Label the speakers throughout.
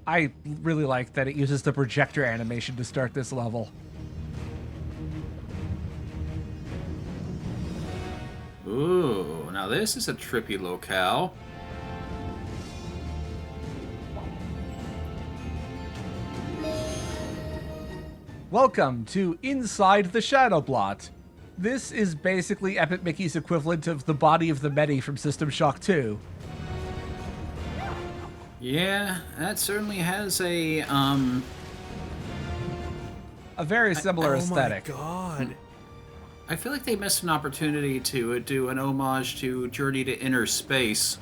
Speaker 1: I really like that it uses the projector animation to start this level.
Speaker 2: Ooh, now this is a trippy locale.
Speaker 1: Welcome to Inside the Shadow Blot. This is basically Epic Mickey's equivalent of the body of the Medi from System Shock 2.
Speaker 2: Yeah, that certainly has a
Speaker 1: very similar aesthetic.
Speaker 3: Oh my god.
Speaker 2: I feel like they missed an opportunity to do an homage to Journey to Inner Space.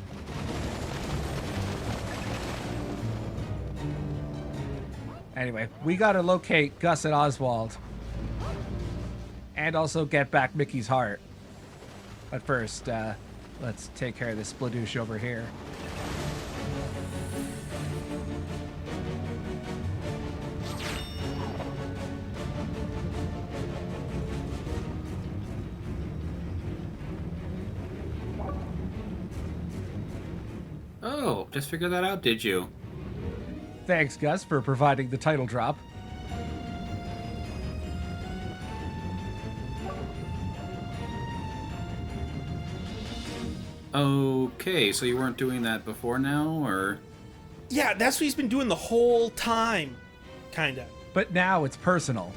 Speaker 1: Anyway, we gotta locate Gus and Oswald. And also get back Mickey's heart. But first, let's take care of this spladoosh over here.
Speaker 2: Oh, just figured that out, did you?
Speaker 1: Thanks, Gus, for providing the title drop.
Speaker 2: Okay, so you weren't doing that before now, or?
Speaker 3: Yeah, that's what he's been doing the whole time. Kinda.
Speaker 1: But now it's personal.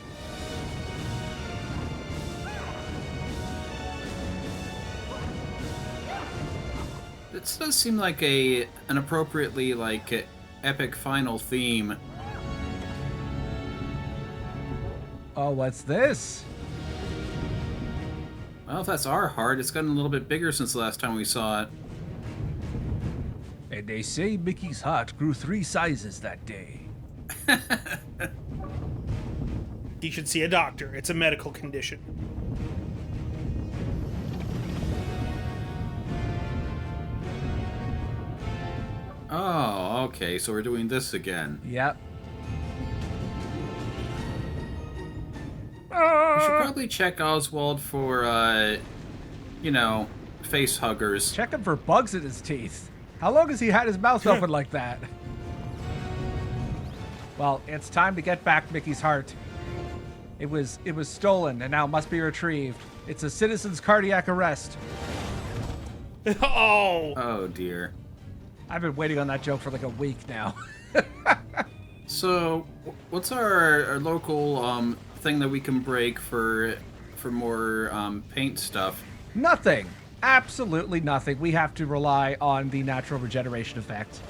Speaker 2: This does seem like an appropriately, epic final theme.
Speaker 1: Oh, what's this?
Speaker 2: Well, if that's our heart, it's gotten a little bit bigger since the last time we saw it.
Speaker 1: And they say Mickey's heart grew 3 sizes that day.
Speaker 3: He should see a doctor. It's a medical condition.
Speaker 2: Oh, okay, so we're doing this again.
Speaker 1: Yep.
Speaker 2: We should probably check Oswald for, face huggers.
Speaker 1: Check him for bugs in his teeth. How long has he had his mouth open like that? Well, it's time to get back Mickey's heart. It was stolen and now must be retrieved. It's a citizen's cardiac arrest.
Speaker 3: Oh!
Speaker 2: Oh, dear.
Speaker 1: I've been waiting on that joke for like a week now.
Speaker 2: So, what's our local thing that we can break for more paint stuff?
Speaker 1: Nothing. Absolutely nothing. We have to rely on the natural regeneration effect.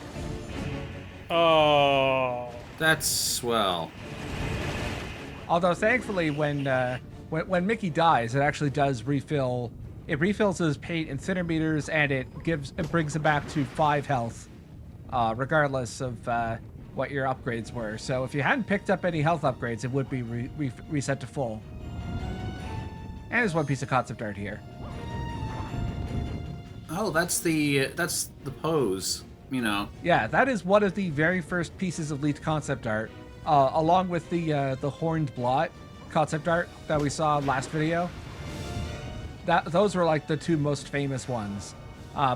Speaker 3: Oh.
Speaker 2: That's swell.
Speaker 1: Although thankfully when Mickey dies, it actually does refill. It refills his paint in centimeters, and it brings him back to 5 health, regardless of what your upgrades were. So if you hadn't picked up any health upgrades, it would be reset to full. And there's one piece of concept art here.
Speaker 2: Oh, that's the pose,
Speaker 1: Yeah, that is one of the very first pieces of leaked concept art, along with the horned blot concept art that we saw last video. Those were like the 2 most famous ones,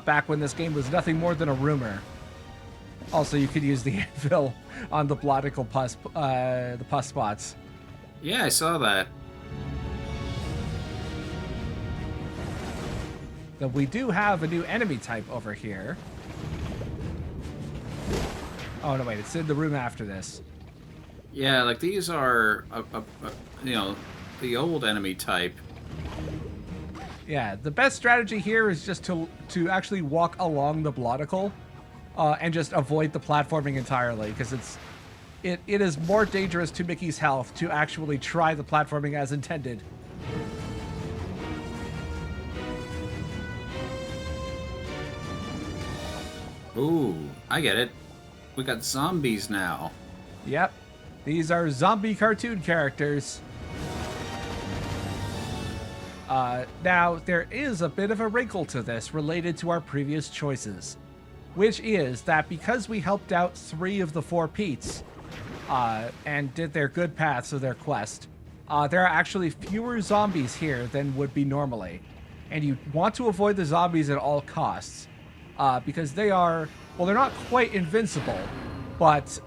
Speaker 1: back when this game was nothing more than a rumor. Also, you could use the anvil on the blotical pus spots.
Speaker 2: Yeah, I saw that.
Speaker 1: Though we do have a new enemy type over here. Oh no, wait, it's in the room after this.
Speaker 2: Yeah, like these are, the old enemy type.
Speaker 1: Yeah, the best strategy here is just to actually walk along the blotical, and just avoid the platforming entirely, because it is more dangerous to Mickey's health to actually try the platforming as intended.
Speaker 2: Ooh, I get it. We got zombies now.
Speaker 1: Yep, these are zombie cartoon characters. Now, there is a bit of a wrinkle to this related to our previous choices, which is that because we helped out 3 of the 4 Pete's, and did their good paths of their quest, there are actually fewer zombies here than would be normally. And you want to avoid the zombies at all costs, because they are, well, they're not quite invincible, but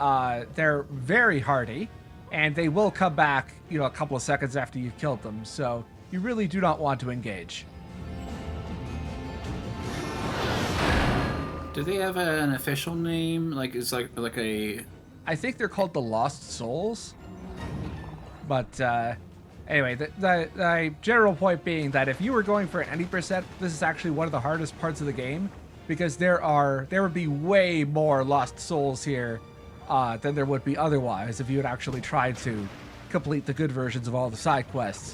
Speaker 1: they're very hardy, and they will come back, a couple of seconds after you've killed them. So you really do not want to engage.
Speaker 2: Do they have an official name? Like, it's like a...
Speaker 1: I think they're called the Lost Souls. But anyway, the general point being that if you were going for an 90%, this is actually one of the hardest parts of the game, because there would be way more Lost Souls here than there would be otherwise if you had actually tried to complete the good versions of all the side quests.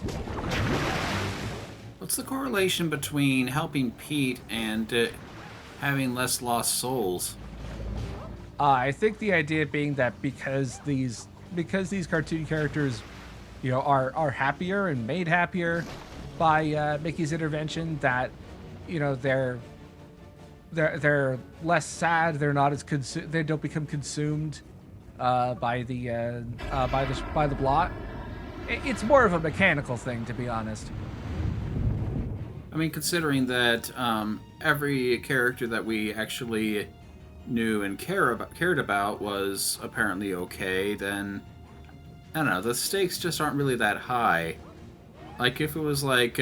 Speaker 2: What's the correlation between helping Pete and having less lost souls?
Speaker 1: I think the idea being that because these cartoon characters, are happier and made happier by Mickey's intervention, that they're less sad. They're not as they don't become consumed by the plot. It's more of a mechanical thing, to be honest.
Speaker 2: I mean, considering that every character that we actually knew and cared about was apparently okay, then I don't know, the stakes just aren't really that high. Like, if it was like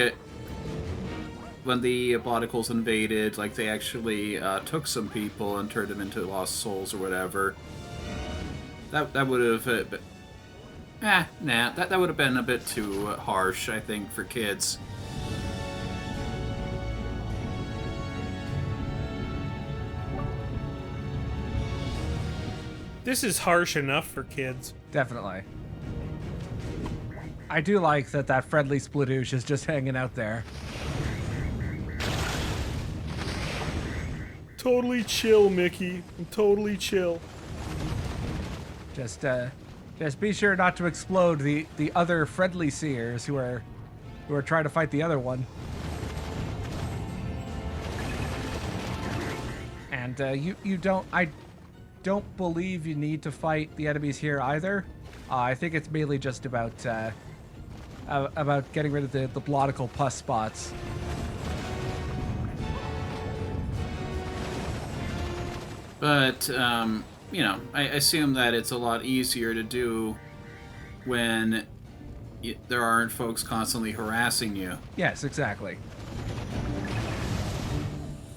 Speaker 2: when the Bloodicals invaded, like they actually took some people and turned them into lost souls or whatever, that would have that would have been a bit too harsh, I think, for kids.
Speaker 3: This is harsh enough for kids.
Speaker 1: Definitely. I do like that friendly Splitoosh is just hanging out there.
Speaker 3: Totally chill, Mickey. Totally chill.
Speaker 1: Just be sure not to explode the other friendly seers who are trying to fight the other one. And I don't believe you need to fight the enemies here either. I think it's mainly just about getting rid of the blotical pus spots.
Speaker 2: But, I assume that it's a lot easier to do when there aren't folks constantly harassing you.
Speaker 1: Yes, exactly.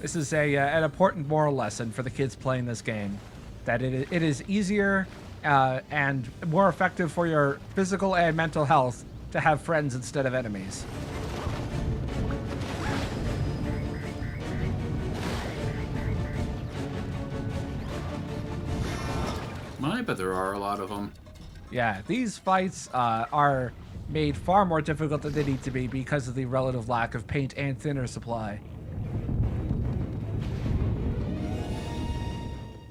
Speaker 1: This is an important moral lesson for the kids playing this game. That it is easier and more effective for your physical and mental health to have friends instead of enemies.
Speaker 2: I bet there are a lot of them.
Speaker 1: Yeah, these fights are made far more difficult than they need to be because of the relative lack of paint and thinner supply.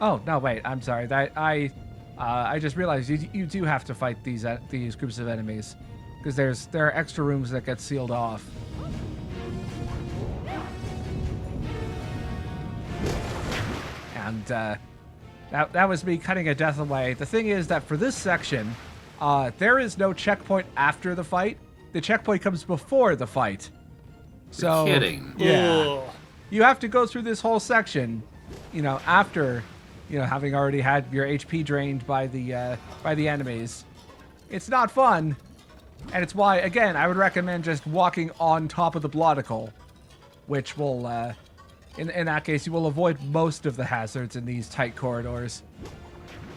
Speaker 1: Oh, no, wait, I'm sorry. I just realized you do have to fight these groups of enemies, because there are extra rooms that get sealed off. And that was me cutting a death away. The thing is that for this section, there is no checkpoint after the fight. The checkpoint comes before the fight. So,
Speaker 2: You're kidding.
Speaker 1: Yeah.
Speaker 3: Ugh.
Speaker 1: You have to go through this whole section, after, having already had your HP drained by the enemies. It's not fun, and it's why, again, I would recommend just walking on top of the bloticle, which will, in that case, you will avoid most of the hazards in these tight corridors.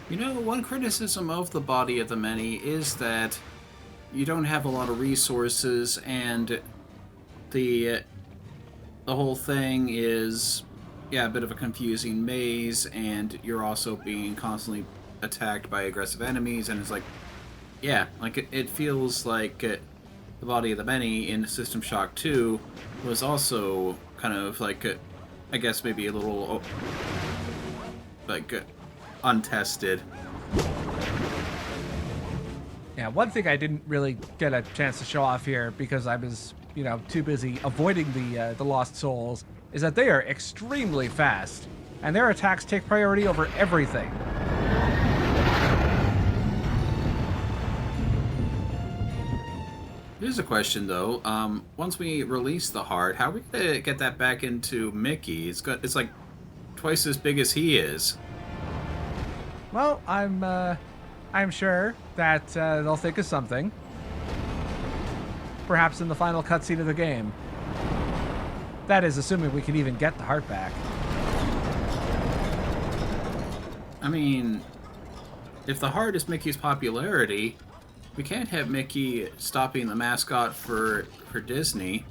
Speaker 2: One criticism of the Body of the Many is that you don't have a lot of resources, and the whole thing is, a bit of a confusing maze, and you're also being constantly attacked by aggressive enemies, and it's like, it feels like the Body of the Many in System Shock 2 was also kind of like, I guess maybe a little, untested.
Speaker 1: Yeah, one thing I didn't really get a chance to show off here because I was, too busy avoiding the Lost Souls, is that they are extremely fast, and their attacks take priority over everything.
Speaker 2: Here's a question, though. Once we release the heart, how are we gonna get that back into Mickey? It's like twice as big as he is.
Speaker 1: Well, I'm sure that they'll think of something. Perhaps in the final cutscene of the game. That is, assuming we can even get the heart back.
Speaker 2: I mean, if the heart is Mickey's popularity, we can't have Mickey stopping the mascot for Disney.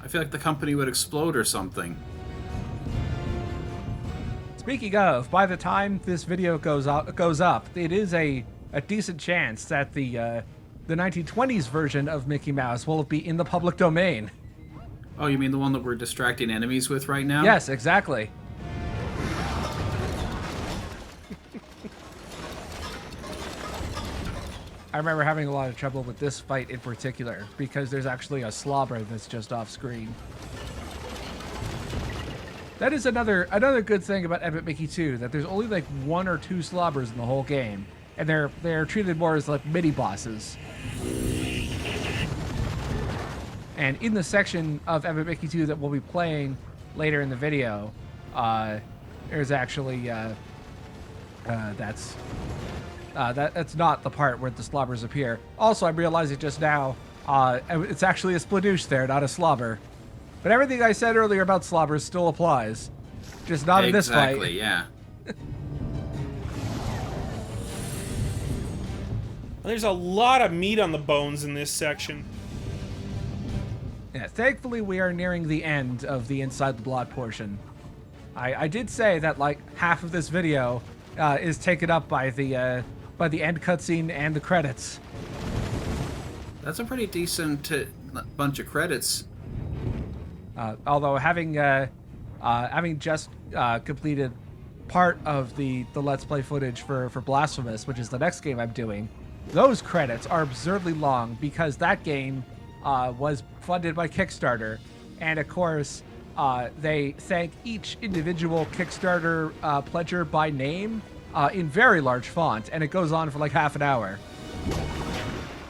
Speaker 2: I feel like the company would explode or something.
Speaker 1: Speaking of, by the time this video goes up, it is a decent chance that the 1920s version of Mickey Mouse will be in the public domain.
Speaker 2: Oh, you mean the one that we're distracting enemies with right now?
Speaker 1: Yes, exactly. I remember having a lot of trouble with this fight in particular, because there's actually a slobber that's just off screen. That is another good thing about Epic Mickey 2, that there's only like 1 or 2 slobbers in the whole game, and they're treated more as like mini bosses. And in the section of Epic Mickey 2 that we'll be playing later in the video, there's actually that's not the part where the slobbers appear. Also, I'm realizing just now, it's actually a Spladoosh there, not a slobber. But everything I said earlier about slobbers still applies. Just not in this fight.
Speaker 2: Exactly, yeah.
Speaker 3: There's a lot of meat on the bones in this section.
Speaker 1: Yeah, thankfully we are nearing the end of the Inside the Block portion. I did say that like half of this video is taken up by the end cutscene and the credits.
Speaker 2: That's a pretty decent bunch of credits.
Speaker 1: Although having just completed part of the Let's Play footage for Blasphemous, which is the next game I'm doing, those credits are absurdly long because that game was funded by Kickstarter, and of course they thank each individual Kickstarter pledger by name in very large font, and it goes on for like half an hour.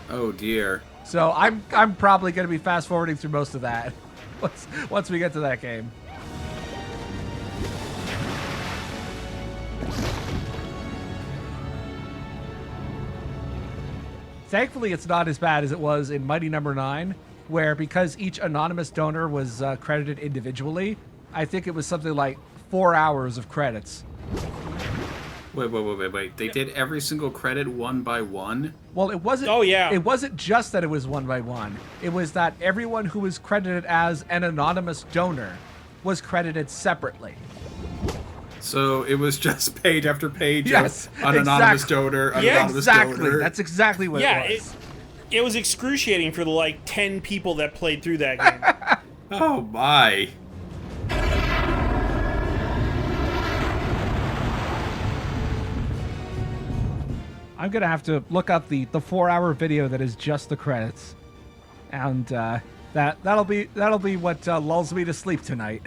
Speaker 2: Oh dear.
Speaker 1: So I'm probably going to be fast forwarding through most of that once we get to that game. Thankfully, it's not as bad as it was in Mighty Number 9, where because each anonymous donor was credited individually, I think it was something like 4 hours of credits.
Speaker 2: Wait. They did every single credit one by one?
Speaker 1: Well, it wasn't.
Speaker 3: Oh, yeah.
Speaker 1: It wasn't just that it was one by one. It was that everyone who was credited as an anonymous donor was credited separately.
Speaker 2: So it was just page after page
Speaker 1: Yes,
Speaker 2: of an anonymous
Speaker 1: exactly.
Speaker 2: donor,
Speaker 3: Yeah,
Speaker 2: anonymous
Speaker 1: Exactly.
Speaker 2: donor.
Speaker 1: That's exactly what
Speaker 3: Yeah,
Speaker 1: it was.
Speaker 3: it was excruciating for the like 10 people that played through that game.
Speaker 2: Oh my.
Speaker 1: I'm gonna have to look up the 4-hour video that is just the credits, and that'll be what lulls me to sleep tonight.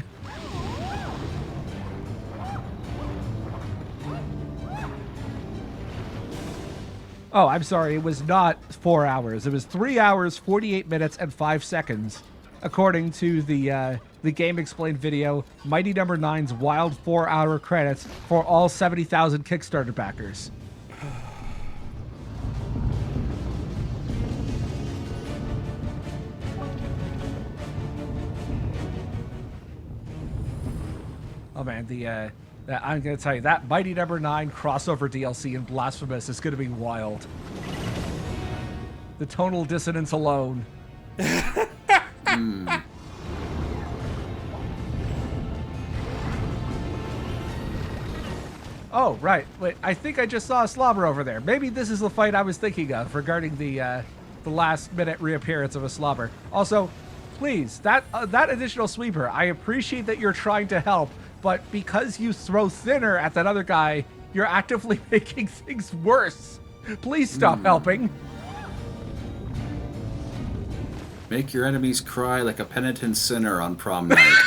Speaker 1: Oh, I'm sorry. It was not 4 hours. It was 3 hours, 48 minutes, and 5 seconds, according to the Game Explained video. Mighty Number 9's wild 4-hour credits for all 70,000 Kickstarter backers. Oh man, I'm gonna tell you that Mighty Number 9 crossover DLC in Blasphemous is gonna be wild. The tonal dissonance alone. Oh right, wait. I think I just saw a slobber over there. Maybe this is the fight I was thinking of regarding the last-minute reappearance of a slobber. Also, please, that additional sweeper. I appreciate that you're trying to help. But because you throw thinner at that other guy, you're actively making things worse. Please stop helping.
Speaker 2: Make your enemies cry like a penitent sinner on prom night.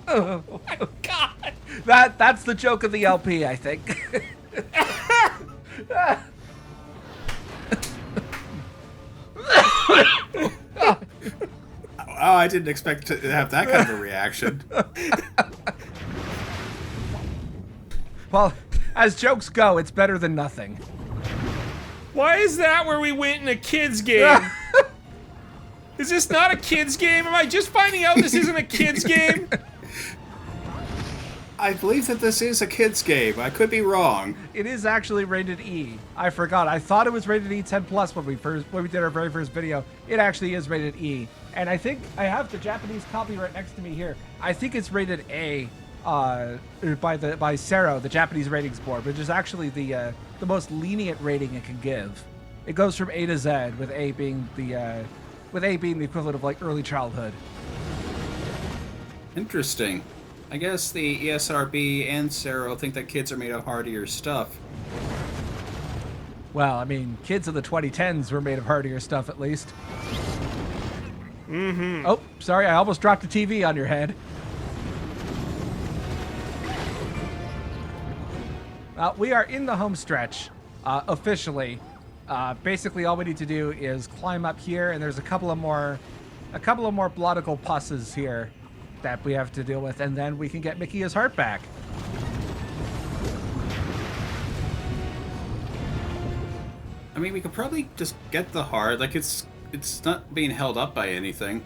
Speaker 3: Oh my god!
Speaker 1: That's the joke of the LP, I think.
Speaker 2: Oh, I didn't expect to have that kind of a reaction.
Speaker 1: Well, as jokes go, it's better than nothing.
Speaker 3: Why is that where we went in a kid's game? Is this not a kid's game? Am I just finding out this isn't a kid's game?
Speaker 2: I believe that this is a kid's game. I could be wrong.
Speaker 1: It is actually rated E. I forgot. I thought it was rated E 10+ when we did our very first video. It actually is rated E. And I think I have the Japanese copy right next to me here. I think it's rated A by Sero, the Japanese ratings board, which is actually the most lenient rating it can give. It goes from A to Z, with A being the equivalent of like early childhood.
Speaker 2: Interesting. I guess the ESRB and Sero think that kids are made of hardier stuff.
Speaker 1: Well, I mean, kids of the 2010s were made of hardier stuff, at least.
Speaker 3: Mm-hmm.
Speaker 1: Oh, sorry, I almost dropped the TV on your head. We are in the home stretch, officially. Basically, all we need to do is climb up here, and there's a couple of more blotical pusses here that we have to deal with, and then we can get Mickey his heart back.
Speaker 2: I mean, we could probably just get the heart. Like, it's not being held up by anything.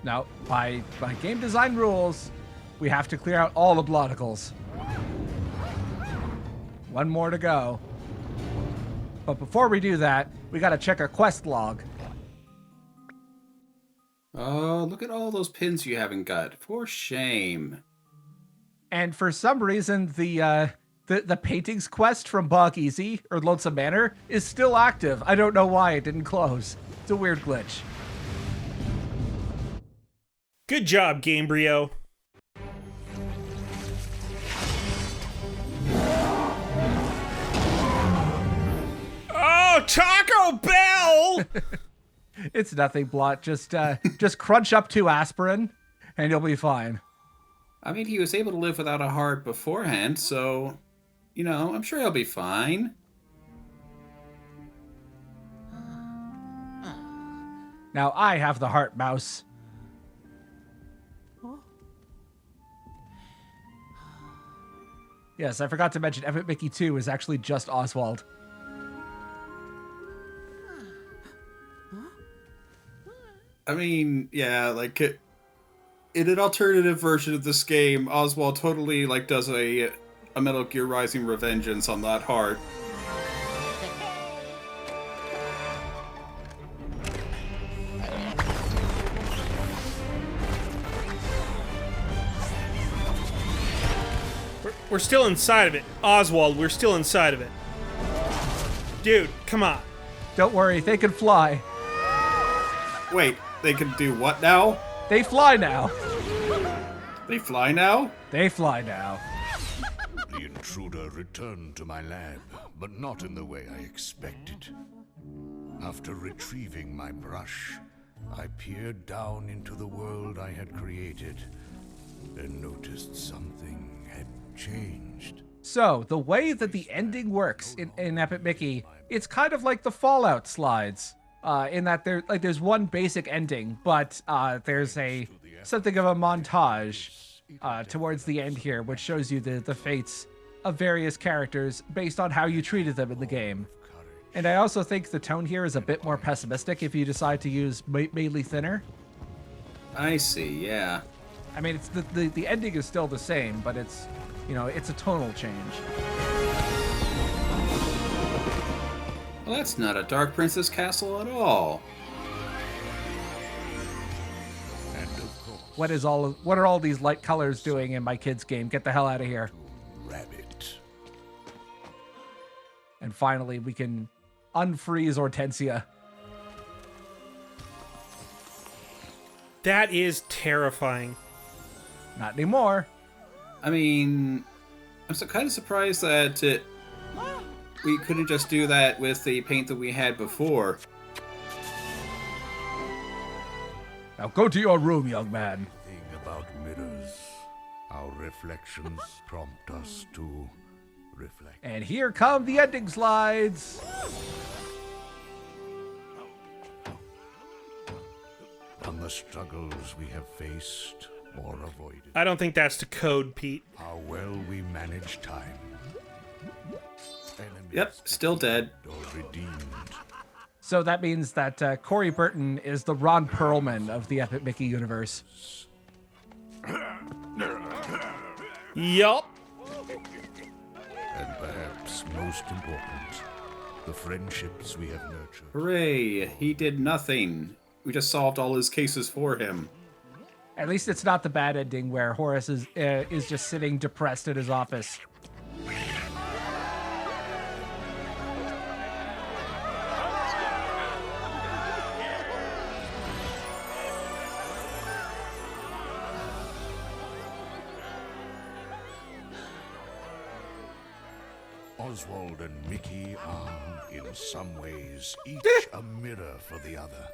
Speaker 1: Now, by game design rules, we have to clear out all the bloticles. One more to go. But before we do that, we gotta check our quest log.
Speaker 2: Oh, look at all those pins you haven't got. For shame.
Speaker 1: And for some reason, the paintings quest from Bog Easy, or Lonesome Manor, is still active. I don't know why it didn't close. It's a weird glitch.
Speaker 3: Good job, Gamebryo. Oh, Taco Bell!
Speaker 1: It's nothing, Blot. Just crunch up 2 aspirin, and you'll be fine.
Speaker 2: I mean, he was able to live without a heart beforehand, so, you know, I'm sure he'll be fine.
Speaker 1: Now I have the heart, Mouse. Yes, I forgot to mention Epic Mickey 2 is actually just Oswald.
Speaker 2: I mean, yeah, like, in an alternative version of this game, Oswald totally, like, does a Metal Gear Rising Revengeance on that heart.
Speaker 3: We're still inside of it. Oswald, we're still inside of it. Dude, come on.
Speaker 1: Don't worry, they can fly.
Speaker 2: Wait, they can do what now?
Speaker 1: They fly now.
Speaker 2: They fly now?
Speaker 1: They fly now.
Speaker 4: The intruder returned to my lab, but not in the way I expected. After retrieving my brush, I peered down into the world I had created and noticed something had changed.
Speaker 1: So, the way that the ending works in Epic Mickey, it's kind of like the Fallout slides. In that there's one basic ending, but there's something of a montage towards the end here, which shows you the fates of various characters based on how you treated them in the game. And I also think the tone here is a bit more pessimistic if you decide to use mainly thinner.
Speaker 2: I see, yeah.
Speaker 1: I mean, it's the ending is still the same, but it's, you know, it's a tonal change.
Speaker 2: Well, that's not a Dark Princess castle at all.
Speaker 4: And of course,
Speaker 1: What are all these light colors doing in my kid's game? Get the hell out of here.
Speaker 4: rabbit.
Speaker 1: And finally, we can unfreeze Hortensia.
Speaker 3: That is terrifying.
Speaker 1: Not anymore.
Speaker 2: I mean, I'm kind of surprised that we couldn't just do that with the paint that we had before.
Speaker 1: Now go to your room, young man.
Speaker 4: Thing about mirrors. Our reflections prompt us to reflect.
Speaker 1: And here come the ending slides.
Speaker 4: on the struggles we have faced or avoided,
Speaker 3: I don't think that's the code, Pete.
Speaker 4: how well we manage time. Enemies
Speaker 2: Yep, still dead.
Speaker 4: or redeemed.
Speaker 1: So that means that Corey Burton is the Ron Perlman of the Epic Mickey universe.
Speaker 3: Yup.
Speaker 4: And perhaps most important, the friendships we have nurtured.
Speaker 2: Hooray, he did nothing. We just solved all his cases for him.
Speaker 1: At least it's not the bad ending where Horace is just sitting depressed in his office.
Speaker 4: Oswald and Mickey are, in some ways, each a mirror for the other.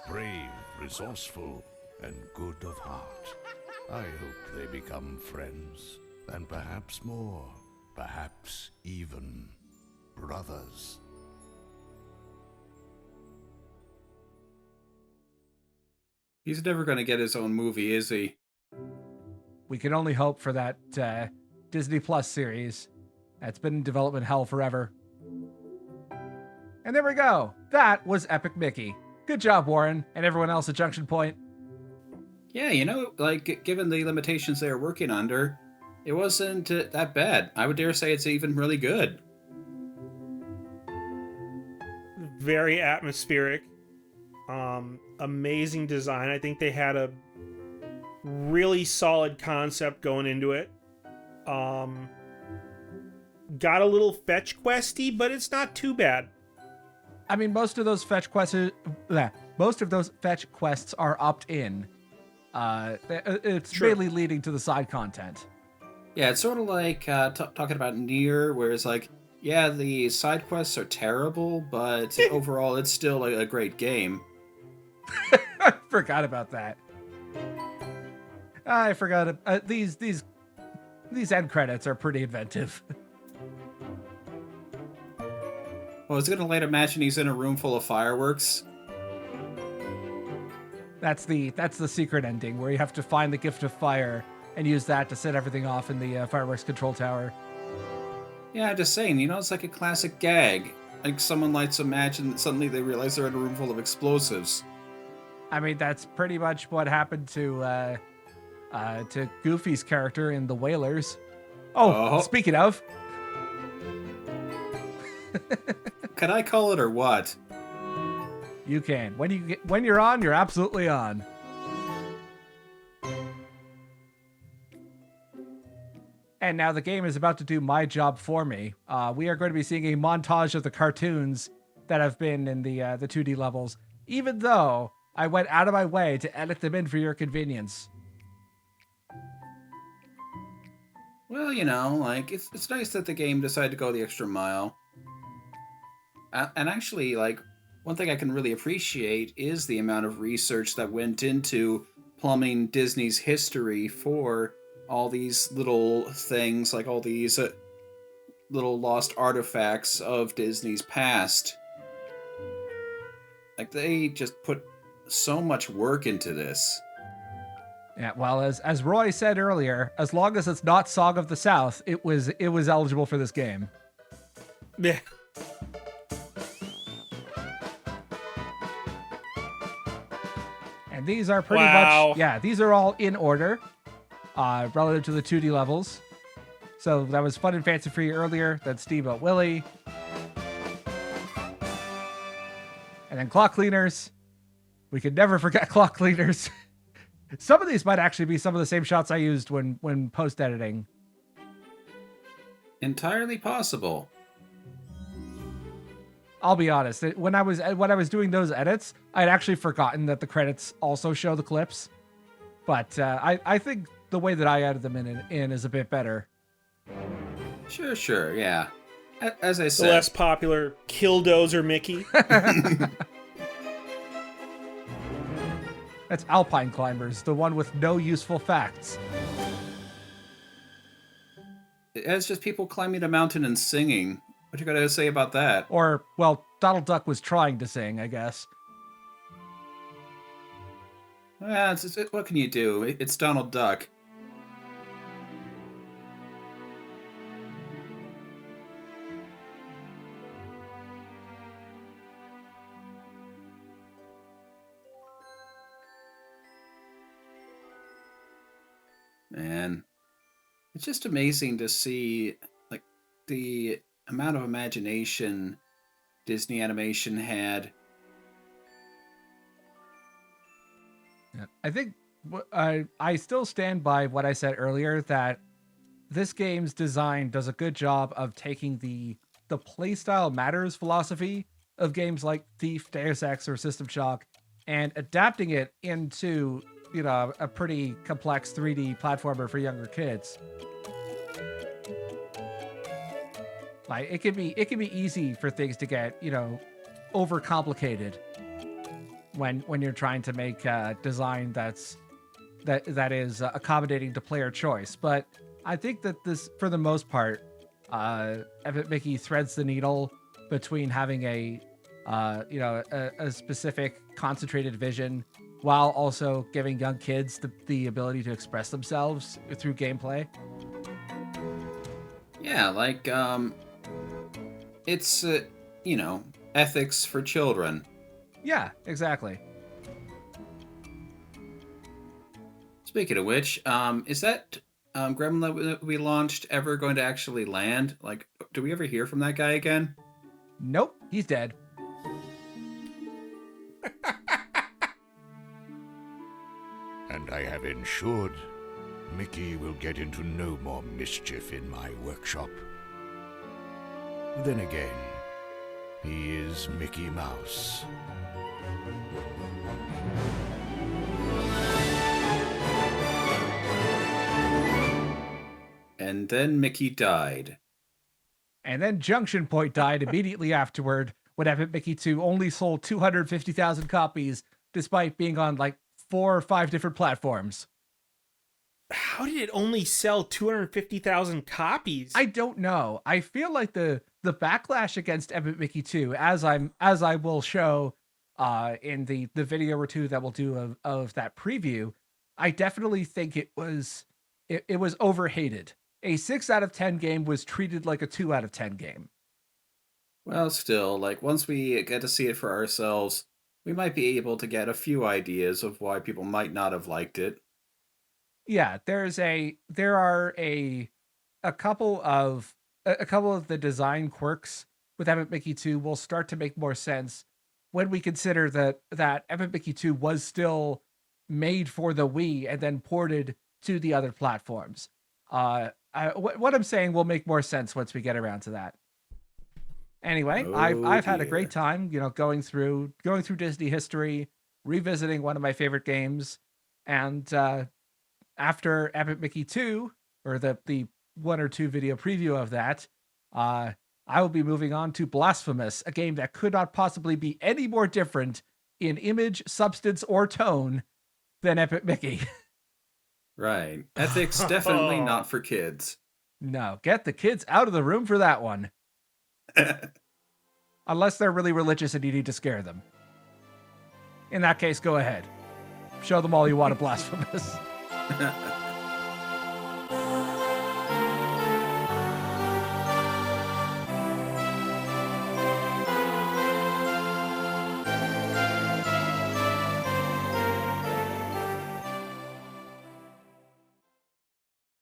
Speaker 4: Brave, resourceful, and good of heart. I hope they become friends, and perhaps more, perhaps even brothers.
Speaker 2: He's never going to get his own movie, is he?
Speaker 1: We can only hope for that Disney Plus series. That's been in development hell forever. And there we go. That was Epic Mickey. Good job, Warren, and everyone else at Junction Point.
Speaker 2: Yeah, you know, like, given the limitations they were working under, it wasn't that bad. I would dare say it's even really good.
Speaker 3: Very atmospheric. Amazing design. I think they had a really solid concept going into it. Got a little fetch questy, but it's not too bad.
Speaker 1: I mean, most of those fetch quests are opt-in. It's
Speaker 3: Sure.
Speaker 1: mainly leading to the side content.
Speaker 2: Yeah, it's sort of like talking about Nier, where it's like, yeah, the side quests are terrible, but overall it's still a great game.
Speaker 1: I forgot about that. I forgot. These end credits are pretty inventive.
Speaker 2: Well, I was going to later imagine he's in a room full of fireworks.
Speaker 1: That's the secret ending where you have to find the gift of fire and use that to set everything off in the fireworks control tower.
Speaker 2: Yeah, just saying, you know, it's like a classic gag. Like someone lights a match and suddenly they realize they're in a room full of explosives.
Speaker 1: I mean, that's pretty much what happened to Goofy's character in The Whalers. Oh, speaking of,
Speaker 2: Can I call it or what?
Speaker 1: you can. When you're on, you're absolutely on. And now the game is about to do my job for me. We are going to be seeing a montage of the cartoons that have been in the 2D levels, even though I went out of my way to edit them in for your convenience.
Speaker 2: Well, you know, like, it's nice that the game decided to go the extra mile. And actually, like, one thing I can really appreciate is the amount of research that went into plumbing Disney's history for all these little things, like all these little lost artifacts of Disney's past. Like, they just put so much work into this.
Speaker 1: Yeah, well, as Roy said earlier, as long as it's not Song of the South, it was eligible for this game.
Speaker 3: Yeah.
Speaker 1: And these are pretty
Speaker 3: Wow.
Speaker 1: much, yeah, these are all in order relative to the 2D levels. So that was Fun and Fancy Free earlier, then Steamboat Willie. And then Clock Cleaners. We could never forget Clock Cleaners. Some of these might actually be some of the same shots I used when post-editing.
Speaker 2: Entirely possible.
Speaker 1: I'll be honest. When I was doing those edits, I'd actually forgotten that the credits also show the clips. But I think the way that I added them in is a bit better.
Speaker 2: Sure, yeah. As I
Speaker 3: The
Speaker 2: said,
Speaker 3: less popular Killdozer Mickey.
Speaker 1: That's Alpine Climbers, the one with no useful facts.
Speaker 2: it's just people climbing a mountain and singing. What you gotta say about that?
Speaker 1: Or, well, Donald Duck was trying to sing, I guess.
Speaker 2: What can you do? It's Donald Duck. Man, it's just amazing to see like the amount of imagination Disney Animation had.
Speaker 1: Yeah. I think I still stand by what I said earlier that this game's design does a good job of taking the playstyle matters philosophy of games like Thief, Deus Ex, or System Shock and adapting it into, a pretty complex 3D platformer for younger kids. Like it can be easy for things to get, overcomplicated when you're trying to make design that is accommodating to player choice. But I think that this, for the most part, Epic Mickey threads the needle between having a specific concentrated vision while also giving young kids the ability to express themselves through gameplay.
Speaker 2: Yeah, like it's ethics for children.
Speaker 1: Yeah, exactly.
Speaker 2: Speaking of which, is that Gremlin that we launched ever going to actually land? Like, do we ever hear from that guy again?
Speaker 1: Nope, he's dead.
Speaker 4: And I have ensured Mickey will get into no more mischief in my workshop. Then again, he is Mickey Mouse.
Speaker 2: And then Mickey died.
Speaker 1: And then Junction Point died immediately afterward when Epic Mickey 2 only sold 250,000 copies despite being on like 4 or 5 different platforms.
Speaker 3: How did it only sell 250,000 copies?
Speaker 1: I don't know. I feel like the backlash against Epic Mickey 2, as I will show in the video or two that we'll do of that preview, I definitely think it was overhated. A 6 out of 10 game was treated like a 2 out of 10 game.
Speaker 2: Well, still, like, once we get to see it for ourselves, we might be able to get a few ideas of why people might not have liked it.
Speaker 1: Yeah, there are a couple of the design quirks with Epic Mickey 2 will start to make more sense when we consider that Epic Mickey 2 was still made for the Wii and then ported to the other platforms. What I'm saying will make more sense once we get around to that. Anyway, I've had a great time, going through Disney history, revisiting one of my favorite games, and after Epic Mickey 2, or the 1 or 2 video preview of that, I will be moving on to Blasphemous, a game that could not possibly be any more different in image, substance, or tone than Epic Mickey.
Speaker 2: Right. Ethics definitely not for kids.
Speaker 1: No, get the kids out of the room for that one. Unless they're really religious and you need to scare them. In that case, go ahead. Show them all you want of Blasphemous.